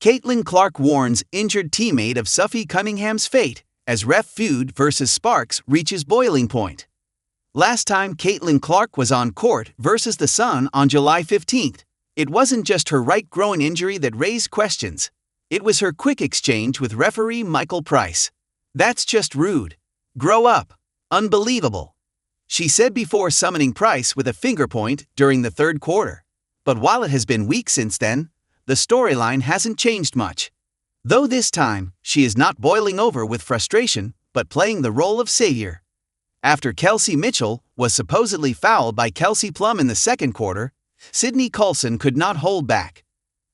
Caitlin Clark warns injured teammate of Sophie Cunningham's fate as ref feud versus Sparks reaches boiling point. Last time Caitlin Clark was on court versus the Sun on July 15th, it wasn't just her right groin injury that raised questions. It was her quick exchange with referee Michael Price. "That's just rude. Grow up. Unbelievable," she said before summoning Price with a finger point during the third quarter. But while it has been weeks since then, the storyline hasn't changed much. Though this time, she is not boiling over with frustration, but playing the role of savior. After Kelsey Mitchell was supposedly fouled by Kelsey Plum in the second quarter, Sydney Coulson could not hold back.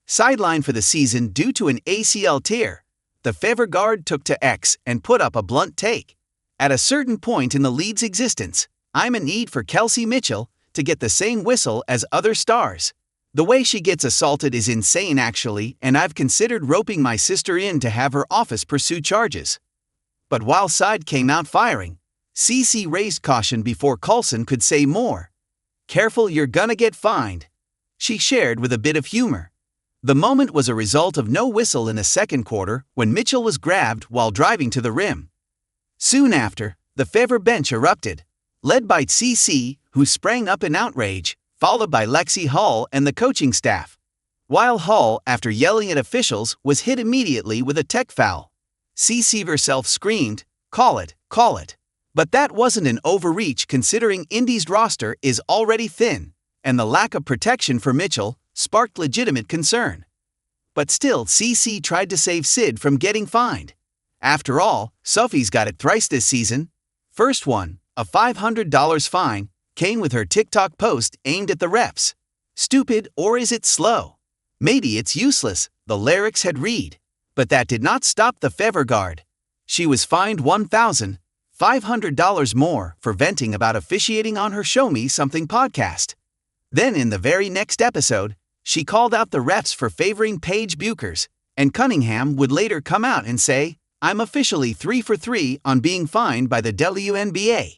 Sidelined for the season due to an ACL tear, the Fever guard took to X and put up a blunt take. "At a certain point in the league's existence, I'm in need for Kelsey Mitchell to get the same whistle as other stars. The way she gets assaulted is insane actually, and I've considered roping my sister in to have her office pursue charges." But while side came out firing, CC raised caution before Coulson could say more. "Careful, you're gonna get fined," she shared with a bit of humor. The moment was a result of no whistle in the second quarter when Mitchell was grabbed while driving to the rim. Soon after, the Fever bench erupted, led by CC, who sprang up in outrage, followed by Lexi Hull and the coaching staff. While Hull, after yelling at officials, was hit immediately with a tech foul. CC herself screamed, call it. But that wasn't an overreach considering Indy's roster is already thin, and the lack of protection for Mitchell sparked legitimate concern. But still, CC tried to save Sid from getting fined. After all, Sophie's got it thrice this season. First one, a $500 fine, came with her TikTok post aimed at the refs. "Stupid, or is it slow? Maybe it's useless," the lyrics had read. But that did not stop the Fever guard. She was fined $1,500 more for venting about officiating on her Show Me Something podcast. Then in the very next episode, she called out the refs for favoring Paige Buchers, and Cunningham would later come out and say, "I'm officially 3 for 3 on being fined by the WNBA."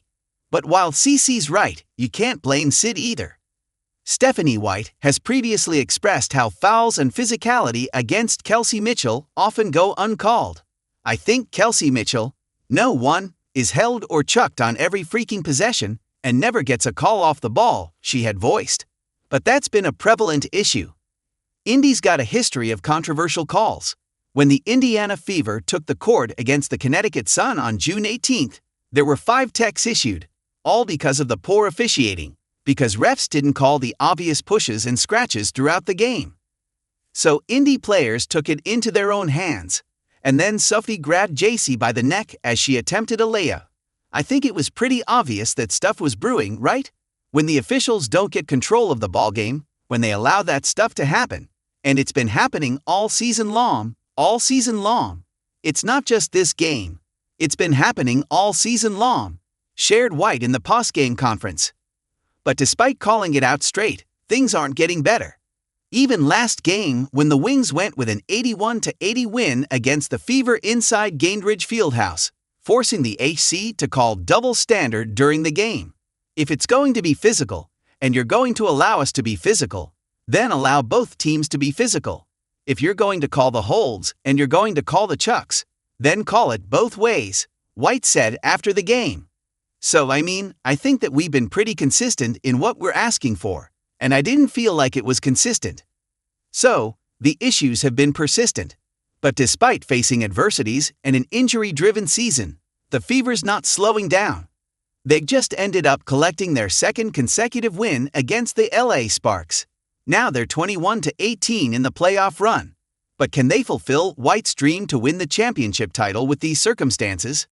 But while CC's right, you can't blame Sid either. Stephanie White has previously expressed how fouls and physicality against Kelsey Mitchell often go uncalled. "I think Kelsey Mitchell, no one, is held or chucked on every freaking possession and never gets a call off the ball," she had voiced. But that's been a prevalent issue. Indy's got a history of controversial calls. When the Indiana Fever took the court against the Connecticut Sun on June 18th, there were 5 techs issued, all because of the poor officiating, because refs didn't call the obvious pushes and scratches throughout the game. So Indy players took it into their own hands, and then Sophie grabbed JC by the neck as she attempted a layup. I think it was pretty obvious that stuff was brewing, right? When the officials don't get control of the ballgame, when they allow that stuff to happen, and it's been happening all season long. It's not just this game. It's been happening all season long, shared White in the post-game conference. But despite calling it out straight, things aren't getting better. Even last game, when the Wings went with an 81-80 win against the Fever inside Gainbridge Fieldhouse, forcing the HC to call double standard during the game. If it's going to be physical, and you're going to allow us to be physical, then allow both teams to be physical. If you're going to call the holds and you're going to call the chucks, then call it both ways, White said after the game. So I think that we've been pretty consistent in what we're asking for, and I didn't feel like it was consistent. So, the issues have been persistent. But despite facing adversities and an injury-driven season, the Fever's not slowing down. They just ended up collecting their second consecutive win against the LA Sparks. Now they're 21-18 in the playoff run. But can they fulfill White's dream to win the championship title with these circumstances?